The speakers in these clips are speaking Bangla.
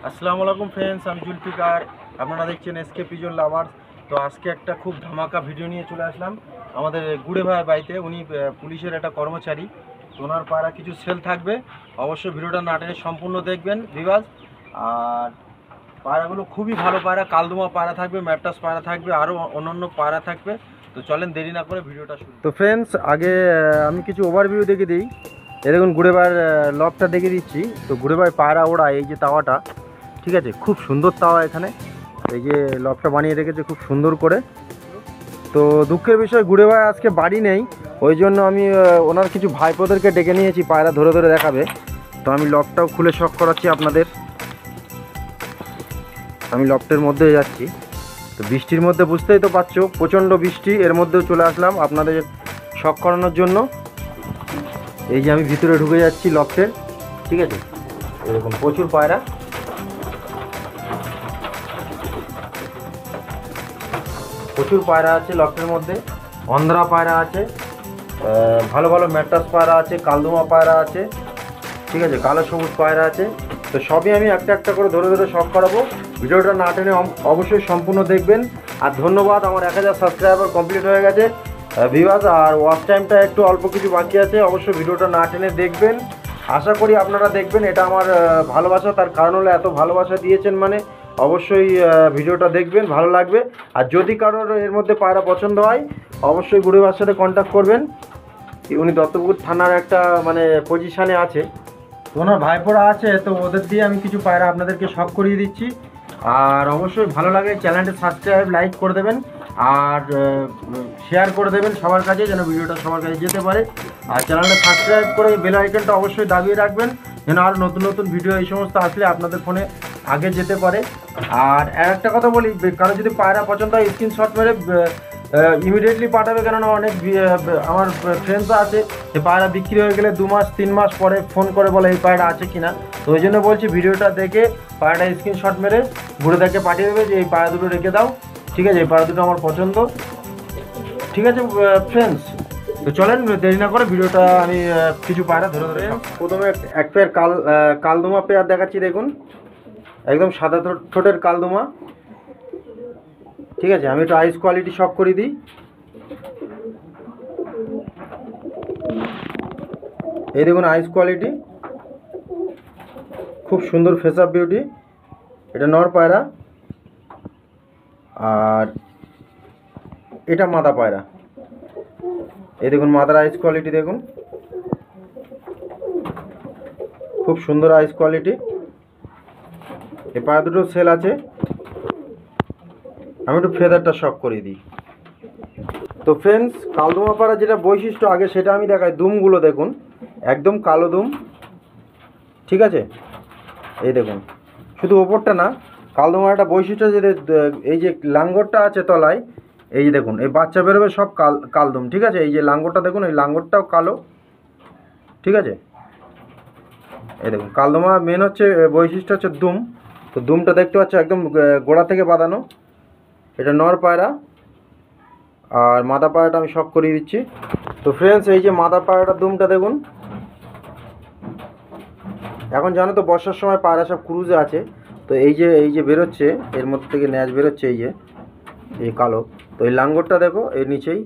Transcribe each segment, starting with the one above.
আসসালামু আলাইকুম ফ্রেন্ডস, আমি জুলফিকার। আপনারা দেখছেন এসকে পিজন লাভার্স। তো আজকে একটা খুব ধামাকা ভিডিও নিয়ে চলে আসলাম আমাদের গুড়ে ভাই বাড়িতে। উনি পুলিশের একটা কর্মচারী। তো ওনার পায়রা কিছু সেল থাকবে, অবশ্যই ভিডিওটা না টেনে সম্পূর্ণ দেখবেন ভিউয়ার্স। আর পায়রাগুলো খুবই ভালো পায়রা, কালদুমা পায়রা থাকবে, ম্যাট্রাস পায়রা থাকবে, আরও অন্যান্য পায়রা থাকবে। তো চলেন দেরি না করে ভিডিওটা শুরু। তো ফ্রেন্ডস, আগে আমি কিছু ওভারভিউ দেখে দিই। এই দেখুন গুড়ে ভাইয়ের লবটা দেখে দিচ্ছি। তো গুড়ে ভাই পায়রা ওড়া, এই যে তাওয়াটা, ঠিক আছে, খুব সুন্দর তাওয়া। এখানে এই যে লবটা বানিয়ে রেখেছে খুব সুন্দর করে। তো দুঃখের বিষয় গুড়ে ভাই আজকে বাড়ি নেই, ওই জন্য আমি ওনার কিছু ভাইপোদেরকে ডেকে নিয়েছি, পায়রা ধরে ধরে দেখাবে। তো আমি লবটাও খুলে শখ করাচ্ছি আপনাদের। আমি লবটের মধ্যে যাচ্ছি। তো বৃষ্টির মধ্যে বুঝতেই তো পারছো, প্রচণ্ড বৃষ্টি, এর মধ্যেও চলে আসলাম আপনাদের শখ করানোর জন্য। এই যে আমি ভিতরে ঢুকে যাচ্ছি লবটের, ঠিক আছে। এরকম প্রচুর পায়রা, প্রচুর পায়রা আছে লফটের মধ্যে। অন্ধ্রা পায়রা আছে, ভালো ভালো ম্যাট্রাস পায়রা আছে, কালদুমা পায়রা আছে, ঠিক আছে, কালো সবুজ পায়রা আছে। তো সবই আমি একটা একটা করে ধরে ধরে শখ করাবো। ভিডিওটা না টেনে অবশ্যই সম্পূর্ণ দেখবেন। আর ধন্যবাদ, আমার 1000 সাবস্ক্রাইবার কমপ্লিট হয়ে গেছে ভিউয়ার্স। আর ওয়াচ টাইমটা একটু অল্প কিছু বাকি আছে, অবশ্যই ভিডিওটা না টেনে দেখবেন। আশা করি আপনারা দেখবেন, এটা আমার ভালোবাসা। তার কারণ হলো এত ভালোবাসা দিয়েছেন মানে অবশ্যই ভিডিওটা দেখবেন, ভালো লাগবে। আর যদি কারোর এর মধ্যে পায়রা পছন্দ হয়, অবশ্যই গুরুবার সাথে কন্ট্যাক্ট করবেন। উনি দত্তপুকুর থানার একটা মানে পজিশানে আছে, তো ওনার ভাইপোরা আছে। তো ওদের দিয়ে আমি কিছু পায়রা আপনাদেরকে শখ করিয়ে দিচ্ছি। আর অবশ্যই ভালো লাগে চ্যানেলটা সাবস্ক্রাইব, লাইক করে দেবেন। আর শেয়ার করে দেবেন সবার কাছে, যেন ভিডিওটা সবার কাছে যেতে পারে। আর চ্যানেলটা সাবস্ক্রাইব করে বেল আইকনটা অবশ্যই দাবিয়ে রাখবেন, যেন আর নতুন নতুন ভিডিও এই সমস্ত আসলে আপনাদের ফোনে আগে যেতে পারে। আর একটা কথা বলি, কারো যদি পায়রা পছন্দ হয় স্ক্রিনশট মেরে ইমিডিয়েটলি পাঠাবে, কেননা অনেক আমার ফ্রেন্ডসও আছে যে পায়রা বিক্রি হয়ে গেলে 2 মাস 3 মাস পরে ফোন করে বলে এই পায়রা আছে কিনা। তো ওই জন্য বলছি, ভিডিওটা দেখে পায়রাটা স্ক্রিনশট মেরে গুড়েদাকে পাঠিয়ে দেবে যে এই পায়রা দুটো রেখে দাও, ঠিক আছে, এই পায়রা দুটো আমার পছন্দ, ঠিক আছে ফ্রেন্ডস। তো চলেন দেরি না করে ভিডিওটা আমি কিছু পায়রা ধরে ধরে। প্রথমে এক পেয়ার কালদুমা পেয়ার দেখাচ্ছি, দেখুন একদম সাদা ঠোঁটের কালদুমা, ঠিক আছে। আমি একটু আইস কোয়ালিটি শক করে দিই। এই দেখুন আইস কোয়ালিটি, খুব সুন্দর ফেস আপ বিউটি। এটা নর পায়রা, আর এটা মাদা পায়রা। এই দেখুন মাদার আইস কোয়ালিটি, দেখুন খুব সুন্দর আইস কোয়ালিটি। এই পায়রা দুটো সেল আছে। আমি একটু ফেদারটা শক করে দিই। তো ফ্রেন্ডস, কালদুমা পায়রা যেটা বৈশিষ্ট্য আগে সেটা আমি দেখাই। দুমগুলো দেখুন, একদম কালো দুম, ঠিক আছে। এই দেখুন, শুধু ওপরটা না, কালদুমার একটা বৈশিষ্ট্য যে এই যে লাঙ্গরটা আছে তলায়, এই যে দেখুন, এই বাচ্চা বেরোবে সব কালদুম, ঠিক আছে। এই যে লাঙ্গরটা দেখুন, এই লাঙ্গরটাও কালো, ঠিক আছে। এই দেখুন কালদুমা মেন হচ্ছে বৈশিষ্ট্য হচ্ছে দুম। তো দুমটা দেখতে পাচ্ছ একদম গোড়া থেকে বাঁধানো। এটা নর পায়রা, আর মাদা পায়রাটা আমি শক করিয়ে দিচ্ছি। তো ফ্রেন্ডস, এই যে মাদা পায়রাটার দুমটা দেখুন। এখন জানো তো বর্ষার সময় পায়রা সব ক্রুজে আছে। তো এই যে বেরোচ্ছে এর মধ্যে থেকে ন্যাচ বেরোচ্ছে, এই যে এই কালো। তো এই লাঙ্গরটা দেখো এর নিচেই,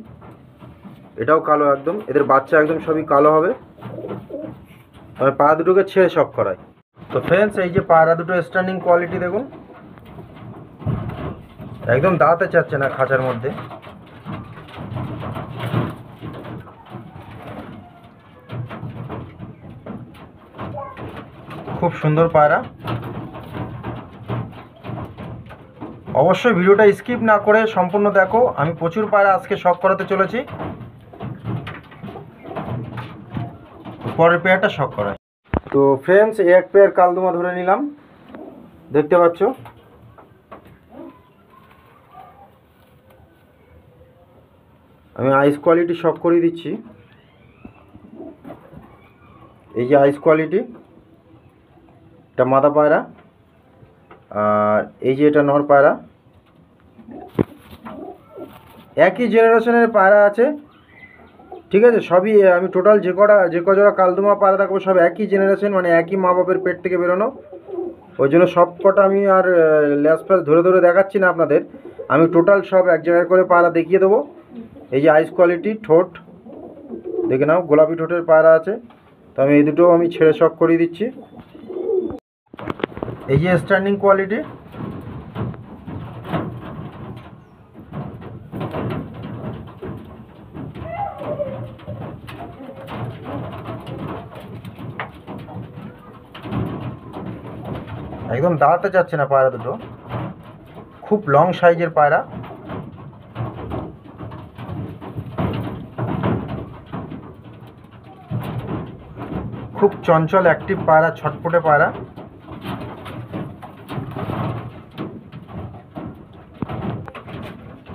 এটাও কালো একদম। এদের বাচ্চা একদম সবই কালো হবে। তবে পায়রা দুটোকে ছেড়ে শখ করায়। তো ফ্রেন্ডস, এই যে পায়রা দুটো স্ট্যান্ডিং কোয়ালিটি দেখুন, একদম দাঁড়াতে চাচ্ছে না খাঁচার মধ্যে। খুব সুন্দর পায়রা। অবশ্যই ভিডিওটা স্কিপ না করে সম্পূর্ণ দেখো। আমি প্রচুর পায়রা আজকে শখ করাতে চলেছি। পরের পেয়ারটা শখ করায়। তো ফ্রেন্ডস, এক পেয়ার কালদুমা ধরে নিলাম, দেখতে পাচ্ছ। আমি আইস কোয়ালিটি শক করিয়ে দিচ্ছি। এই যে আইস কোয়ালিটি, এটা মাদা পায়রা, আর এই যে এটা নর পায়রা। একই জেনারেশনের পায়রা আছে, ঠিক আছে। সবই আমি টোটাল যে কজোড়া কালদুমা পায়রা থাকবো সব একই জেনারেশন, মানে একই মা বাপের পেট থেকে বেরোনো। ওই জন্য সব কটা আমি আর ল্যাস ফ্যাস ধরে ধরে দেখাচ্ছি না আপনাদের, আমি টোটাল সব এক জায়গায় করে পায়রা দেখিয়ে দেবো। এই যে আইস কোয়ালিটি ঠোঁট দেখে নাও, গোলাপি ঠোঁটের পায়রা আছে। তো আমি এই দুটো আমি ছেড়ে শখ করিয়ে দিচ্ছি। এই যে স্ট্যান্ডিং কোয়ালিটি, একদম দাঁড়াতে চাচ্ছে না পায়রা দুটো, খুব লং সাইজের পায়রা। খুব চঞ্চল অ্যাক্টিভ পায়রা, ছটপটে পায়রা।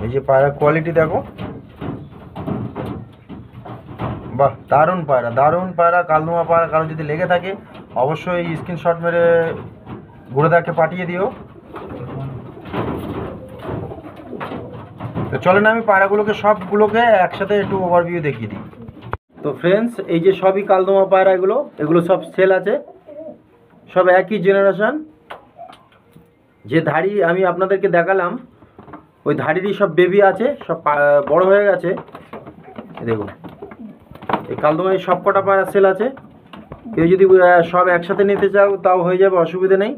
এই যে পায়রা কোয়ালিটি দেখো, বাহ দারুণ পায়রা, দারুণ পায়রা, কালদমা পায়রা। কারণ যদি লেগে থাকে অবশ্যই স্ক্রিনশট মেরে গুড়েদাকে পাঠিয়ে দিও। তো চলেন আমি পায়রাগুলোকে সবগুলোকে একসাথে একটু ওভারভিউ দেখিয়ে দিই। তো ফ্রেন্ডস, এই যে সবই কালদমা পায়রা, এগুলো সব সেল আছে, সব একই জেনারেশন। যে ধাড়ি আমি আপনাদেরকে দেখালাম ওই ধাড়িরই সব বেবি আছে, সব বড় হয়ে গেছে। দেখুন এই কালদমায় সব কটা পায়রা সেল আছে। কেউ যদি সব একসাথে নিতে চাও তাও হয়ে যাবে, অসুবিধে নেই।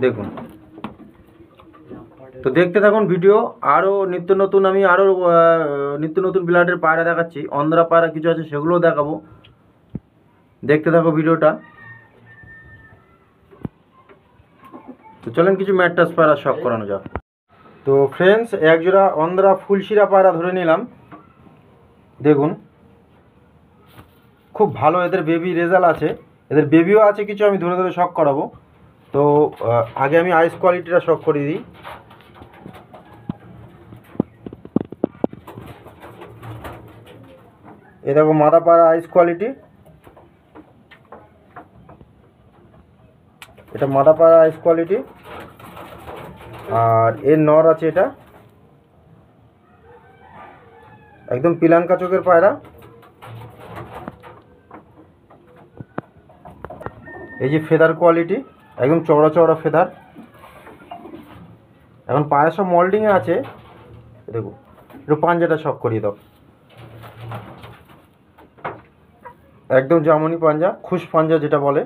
দেখুন, তো দেখতে থাকুন ভিডিও। আরও নিত্য নতুন আমি নিত্য নতুন ব্লাডের পায়রা দেখাচ্ছি, অন্ধ্রা পায়রা কিছু আছে সেগুলোও দেখাবো। দেখতে থাকো ভিডিওটা। তো চলেন কিছু ম্যাট্রাস পায়রা শখ করানো যাক। তো ফ্রেন্ডস, একজোড়া অন্ধ্রা ফুলশিরা পায়রা ধরে নিলাম। দেখুন খুব ভালো এদের বেবি রেজাল্ট আছে, এদের বেবিও আছে কিছু, আমি ধরে ধরে শখ করাবো। তো আগে আমি আইস কোয়ালিটিটা শখ করিয়ে দিই। এ দেখো মাদা পায়রা আইস কোয়ালিটি, এটা মাদা পায়রা আইস কোয়ালিটি। আর এর নর আছে, এটা একদম পিলাঙ্কা চোখের পায়রা। এই যে ফেদার কোয়ালিটি, একদম চওড়া চওড়া ফেদার। এখন পায়রা সব মল্ডিংয়ে আছে। দেখো একটু পাঞ্জাটা শখ করিয়ে দাও, একদম জামনি পাঞ্জা, খুশ পাঞ্জা যেটা বলে।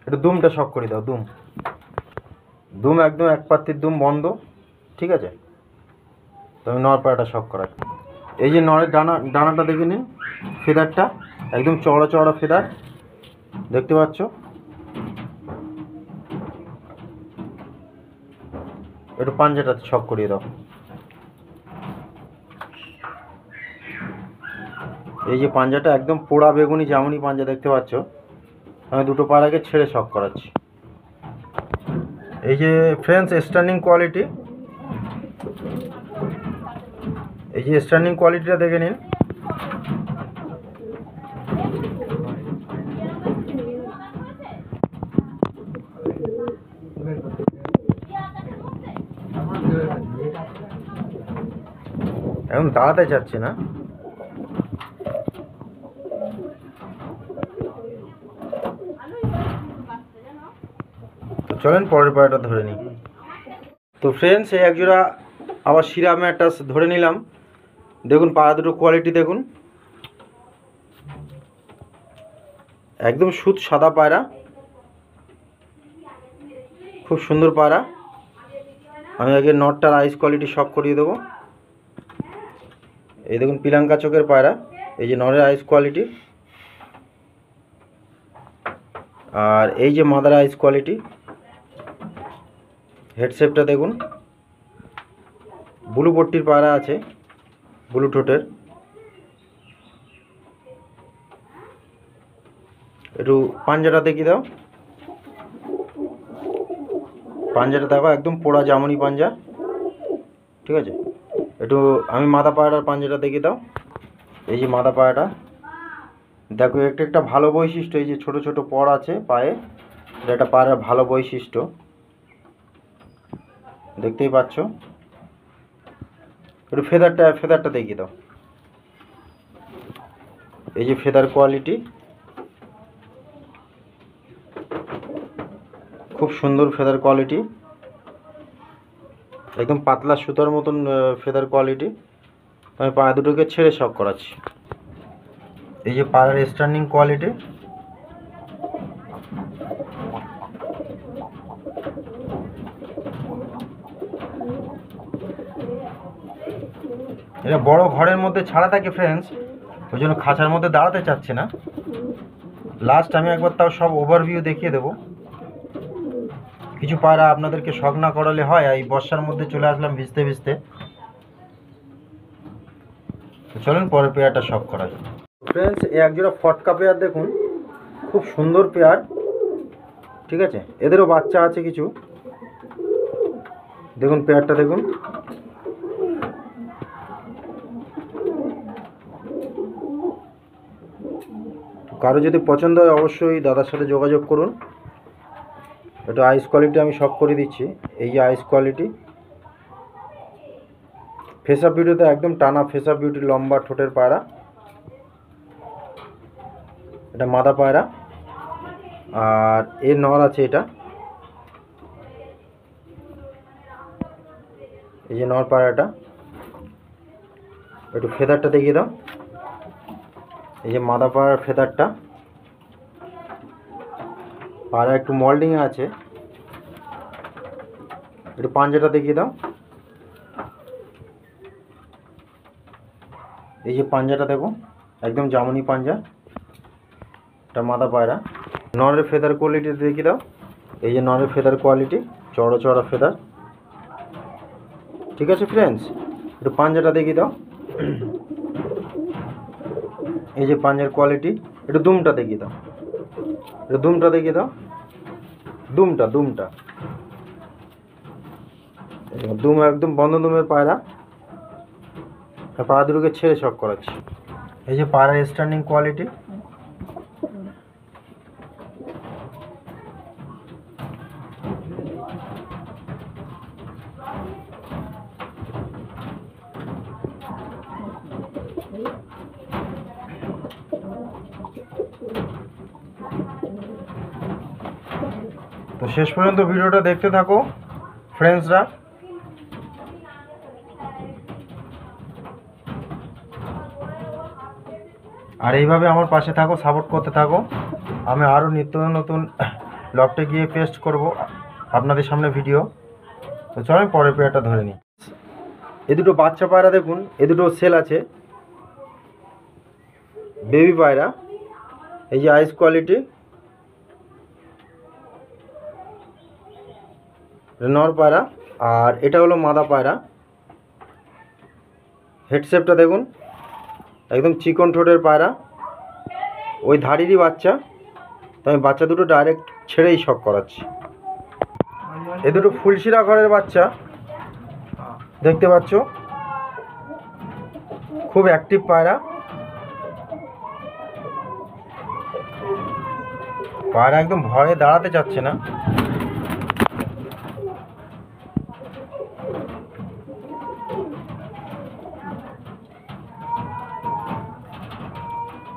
একটু দুমটা শখ করিয়ে দাও, দুম একদম এক পাত্তির দুম বন্ধ, ঠিক আছে। তো আমি নর পায়রাটা শখ করাই। এই যে নরের ডানাটা দেখে নিন, ফেদারটা একদম চওড়া চওড়া ফেদার দেখতে পাচ্ছ। একটু পাঞ্জাটা শখ করিয়ে দাও। এই যে পাঞ্জাটা একদম পোড়া বেগুনি জামুনি পাঞ্জা দেখতে পাচ্ছ। আমি দুটো পায়রাকে ছেড়ে শখ করাচ্ছি। এই যে ফ্রেন্ডস স্ট্যান্ডিং কোয়ালিটি, এই যে স্ট্যান্ডিং কোয়ালিটিটা দেখে নিন। এখন দাঁড়াতে চাচ্ছে না। তো চলেন পরের পায়রাটা ধরে নিই। তো ফ্রেন্ডস, এই একজোড়া আবার শিরা ম্যাট্রাস ধরে নিলাম। দেখুন পায়রা দুটো কোয়ালিটি দেখুন, একদম সুত সাদা পায়রা, খুব সুন্দর পায়রা। আমি আগে নটটার আইস কোয়ালিটি শখ করিয়ে দেবো। এই দেখুন পিলাঙ্কা চোখের পায়রা, এই যে নরের আইস কোয়ালিটি। আর এই যে মাদার আইস কোয়ালিটি, হেডশেপটা দেখুন, ব্লু পট্টির পায়রা আছে, ব্লু ঠোঁটের। একটু পাঞ্জাটা দেখিয়ে দাও, পাঞ্জাটা দেখো একদম পোড়া জামনি পাঞ্জা, ঠিক আছে। একটু আমি মাদা পায়রার পাঞ্জাটা দেখিয়ে দাও। এই যে মাদা পায়রাটা দেখো, একটা ভালো বৈশিষ্ট্য, এই যে ছোট ছোট পর আছে পায়ে, এটা পায়রার ভালো বৈশিষ্ট্য, দেখতেই পাচ্ছ। একটু ফেদারটা দেখিয়ে দাও। এই যে ফেদার কোয়ালিটি, খুব সুন্দর ফেদার কোয়ালিটি, একদম পাতলা সুতার মতন ফেদার কোয়ালিটি। আমি পায়রা দুটোকে ছেড়ে শখ করাচ্ছি। এই যে পায়রার স্ট্যান্ডিং কোয়ালিটি, এটা বড় ঘরের মধ্যে ছাড়া থাকে ফ্রেন্ডস, ওই জন্য খাঁচার মধ্যে দাঁড়াতে চাচ্ছে না। লাস্ট আমি একবার তাও সব ওভারভিউ দেখিয়ে দেবো। কিছু পায়রা আপনাদেরকে শখ না করালে হয়, এই বর্ষার মধ্যে চলে আসলাম ভিজতে ভিজতে। চলুন পরের পেয়ারটা শখ করাই। ফ্রেন্ডস এই একজোড়া ফটকা পেয়ার দেখুন, খুব সুন্দর পেয়ার, ঠিক আছে। এদেরও বাচ্চা আছে কিছু, দেখুন পেয়ারটা দেখুন। কারো যদি পছন্দ হয় অবশ্যই দাদার সাথে যোগাযোগ করুন। এটা আইস কোয়ালিটি আমি শখ করে দিচ্ছি। এই যে আইস কোয়ালিটি, ফেস আপ বিউটিতে একদম টানা ফেস আপ বিউটি, লম্বা ঠোঁটের পায়রা। এটা মাদা পায়রা, আর এর নর আছে এটা। এই যে নর পায়রাটা, একটু ফেদারটা দেখিয়ে দাও। এই যে মাদা পায়রার ফেদারটা, পায়রা একটু মল্ডিংয়ে আছে। একটু পাঞ্জাটা দেখিয়ে দাও। এই যে পাঞ্জাটা দেখো, একদম জামনি পাঞ্জা। এটা মাদা পায়রা। নরের ফেদার কোয়ালিটি দেখিয়ে দাও। এই যে নরের ফেদার কোয়ালিটি, চড়া চড়া ফেদার, ঠিক আছে ফ্রেন্ডস। একটু পাঞ্জাটা দেখিয়ে দাও। এই যে পাঞ্জার কোয়ালিটি। একটু দুমটা দেখিয়ে দাও, একটু দুমটা দেখিয়ে দাও। দুমটা দুমটা দুম একদম বন্ধ দুমের পায়রা। পায়রা দুটোকে ছেড়ে শখ করাচ্ছি। এই যে পায়রার স্ট্যান্ডিং কোয়ালিটি, তো শেষ পর্যন্ত ভিডিওটা দেখতে থাকো ফ্রেন্ডসরা। আর এইভাবে আমার পাশে থাকো, সাপোর্ট করতে থাকো। আমি আরও নিত্য নতুন লফটে গিয়ে পেস্ট করব আপনাদের সামনে ভিডিও। তো চলেন পরের পেয়ারটা ধরে নিই। এ দুটো বাচ্চা পায়রা দেখুন, এ দুটো সেল আছে, বেবি পায়রা। এই যে আইস কোয়ালিটি, নর পায়রা, আর এটা হলো মাদা পায়রা। হেডশেপটা দেখুন, একদম চিকন ঠোঁটের পায়রা, ওই ধাড়িরই বাচ্চা। তো আমি বাচ্চা দুটো ডাইরেক্ট ছেড়েই শখ করাচ্ছি। এ দুটো ফুলশিরা ঘরের বাচ্চা, দেখতে পাচ্ছ, খুব অ্যাক্টিভ পায়রা। পায়রা একদম ভয়ে দাঁড়াতে চাচ্ছে না।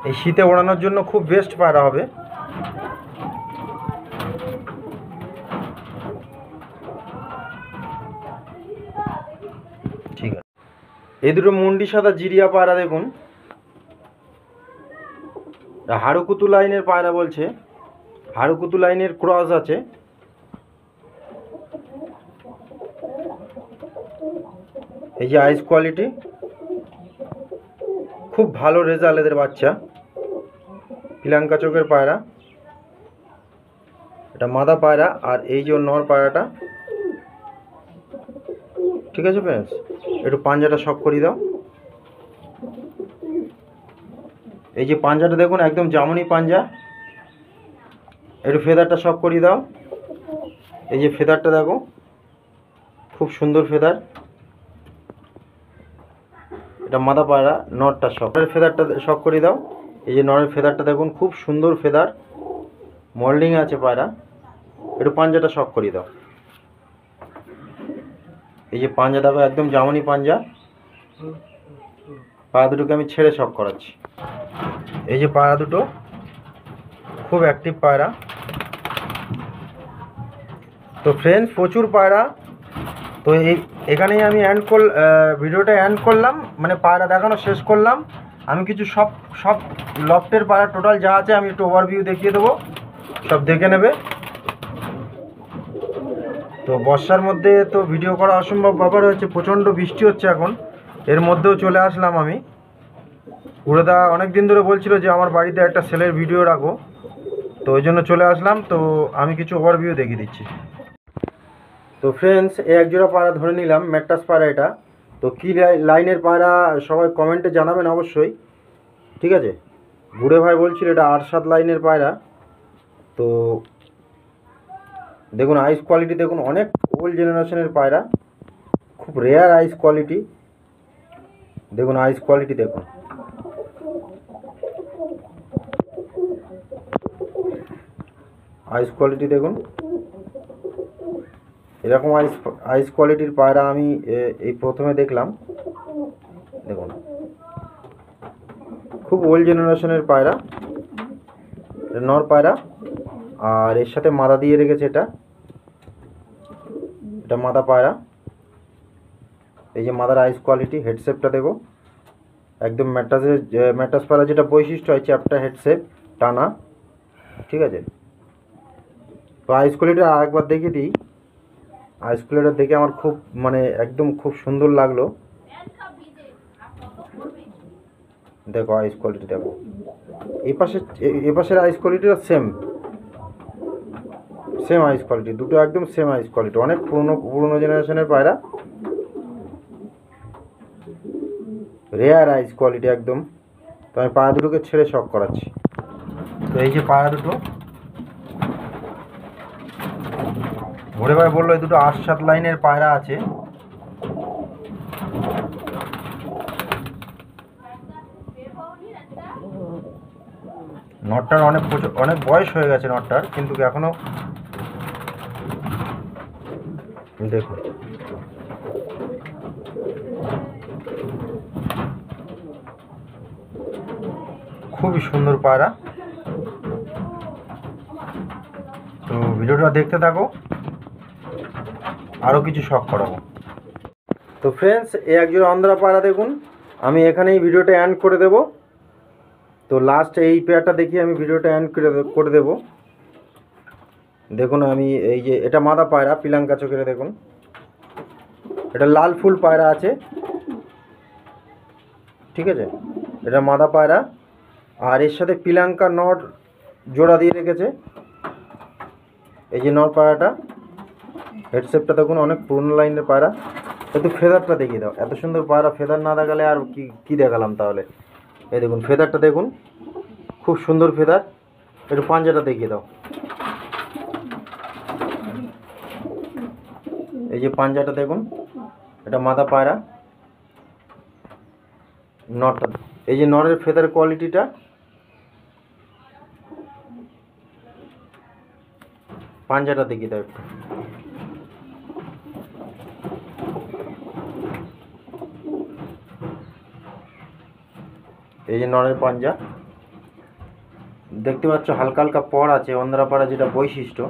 এই শীতে ওড়ানোর জন্য খুব বেস্ট পায়রা হবে। ঠিক আছে। এই দুটো মুন্ডি সাদা জিরিয়া পায়রা দেখুন, হাড়ুকুতু লাইনের পায়রা বলছে, হাড়ুকুতু লাইনের ক্রস আছে। এই যে আইস কোয়ালিটি, খুব ভালো রেজাল্ট এদের বাচ্চা। পিলাঙ্কা চোখের পায়রা, এটা মাদা পায়রা, আর এই যে নর পায়রাটা, ঠিক আছে ফ্রেন্ডস। একটু পাঞ্জাটা শখ করিয়ে দাও। এই যে পাঞ্জাটা দেখুন, একদম জামনি পাঞ্জা। একটু ফেদারটা শখ করিয়ে দাও। এই যে ফেদারটা দেখো, খুব সুন্দর ফেদার। এটা মাদা পায়রা, নরটা শখ। ফেদারটা শখ করিয়ে দাও। এই যে নরের ফেদারটা দেখুন, খুব সুন্দর ফেদার, মোল্ডিং আছে পায়রা। একটু পাঞ্জাটা শখ করিয়ে দাও। এই যে পাঞ্জা দেখো, একদম জামনি পাঞ্জা। পায়রা দুটোকে আমি ছেড়ে শখ করাচ্ছি। এই যে পায়রা দুটো খুব অ্যাক্টিভ পায়রা, তো ফ্রেন্ডস প্রচুর পায়রা। তো এখানেই আমি ভিডিওটা এন্ড করলাম, মানে পায়রা দেখানো শেষ করলাম। আমি কিছু সব লফটের পায়রা টোটাল যা আছে আমি একটু ওভারভিউ দেখিয়ে দেবো, সব দেখে নেবে। তো বর্ষার মধ্যে তো ভিডিও করা অসম্ভব ব্যাপার হচ্ছে, প্রচণ্ড বৃষ্টি হচ্ছে এখন, এর মধ্যেও চলে আসলাম আমি। উড়েদা অনেক দিন ধরে বলছিল যে আমার বাড়িতে একটা সেলের ভিডিও রাখো, তো ওই জন্য চলে আসলাম। তো আমি কিছু ওভারভিউ দেখিয়ে দিচ্ছি। তো ফ্রেন্ডস, এক জোড়া পায়রা ধরে নিলাম, ম্যাট্রাস পায়রা এটা। তো কী লাইনের পায়রা সবাই কমেন্টে জানাবেন অবশ্যই, ঠিক আছে। বুড়ে ভাই বলছিল এটা 8-7 লাইনের পায়রা। তো দেখুন আইস কোয়ালিটি দেখুন, অনেক ওল্ড জেনারেশনের পায়রা, খুব রেয়ার আইস কোয়ালিটি। দেখুন আইস কোয়ালিটি দেখুন, আইস কোয়ালিটি দেখুন। এরকম আইস কোয়ালিটির পায়রা আমি এই প্রথমে দেখলাম। দেখুন খুব ওল্ড জেনারেশনের পায়রা, নর পায়রা। আর এর সাথে মাদা দিয়ে রেখেছে, এটা মাদা পায়রা। এই যে মাদার আইস কোয়ালিটি, হেডশেপটা দেখো একদম ম্যাট্রাস পায়রা যেটা বৈশিষ্ট্য হয়, চ্যাপ্টা হেডশেপ টানা, ঠিক আছে। তো আইস কোয়ালিটি আরেকবার দেখিয়ে দিই। আইস কোয়ালিটি দেখে আমার খুব মানে একদম খুব সুন্দর লাগলো। দেখো আইস কোয়ালিটি দেখো, এপাশের আইস কোয়ালিটিটা সেম আইস কোয়ালিটি, দুটো একদম সেম আইস কোয়ালিটি। অনেক পুরনো জেনারেশনের পায়রা, রেয়ার আইস কোয়ালিটি একদম। তো আমি পায়রা দুটোকে ছেড়ে শখ করাচ্ছি। তো এই যে পায়রা দুটো, ভোরে ভাই বললো এই দুটো 8-7 লাইনের পায়রা আছে। নটটার অনেক বয়স হয়ে গেছে নটটার, কিন্তু এখনো দেখুন খুবই সুন্দর পায়রা। তো ভিডিওটা দেখতে থাকো, আরও কিছু শখ করাবো। তো ফ্রেন্ডস, এক জোড়া অন্ধ্রা পায়রা দেখুন, আমি এখানেই ভিডিওটা এন্ড করে দেব। তো লাস্ট এই পেয়ারটা দেখিয়ে আমি ভিডিওটা এন্ড করে দেব। দেখুন আমি এই যে এটা মাদা পায়রা, পিলাঙ্কা চোখের দেখুন, এটা লাল ফুল পায়রা আছে, ঠিক আছে। এটা মাদা পায়রা, আর এর সাথে পিলাঙ্কা নর জোড়া দিয়ে রেখেছে। এই যে নর পায়রাটা, হেডশেপটা দেখুন, অনেক পুরনো লাইনের পায়রা। একটু ফেদারটা দেখিয়ে দাও, এত সুন্দর পায়রা ফেদার না দেখালে আর কি দেখালাম তাহলে। এই দেখুন ফেদারটা দেখুন, খুব সুন্দর ফেদার। একটু পাঞ্জাটা দেখিয়ে দাও, এই যে পাঞ্জাটা দেখুন, এটা মাদা পায়রা। নরটা, এই যে নরের ফেদার কোয়ালিটিটা, পাঞ্জাটা দেখিয়ে দাও একটু। এই যে নরের পাঞ্জা দেখতে পাচ্ছ, হালকা হালকা পর আছে, অন্ধ্রা পায়রা যেটা বৈশিষ্ট্য।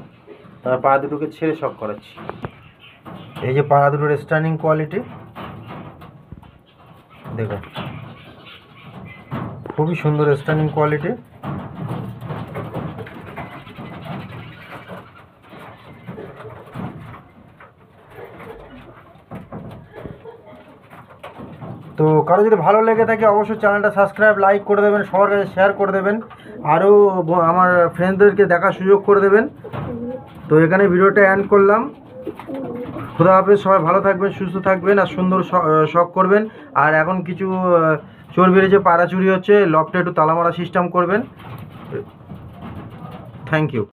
তার পায়রা দুটোকে ছেড়ে শখ করাচ্ছি। এই যে পায়রা দুটোর স্ট্যান্ডিং কোয়ালিটি দেখো, খুবই সুন্দর স্ট্যান্ডিং কোয়ালিটি। তো কারো যদি ভালো লেগে থাকে অবশ্যই চ্যানেলটা সাবস্ক্রাইব, লাইক করে দেবেন, সবার কাছে শেয়ার করে দেবেন, আরও আমার ফ্রেন্ডদেরকে দেখার সুযোগ করে দেবেন। তো এখানে ভিডিওটা এন্ড করলাম। খুদা হাফেজ, সবাই ভালো থাকবেন, সুস্থ থাকবেন, আর সুন্দর শখ করবেন। আর এখন কিছু চোর বেরিয়েছে, পায়রা চুরি হচ্ছে, লফটে একটু তালা মারা সিস্টেম করবেন। Thank you.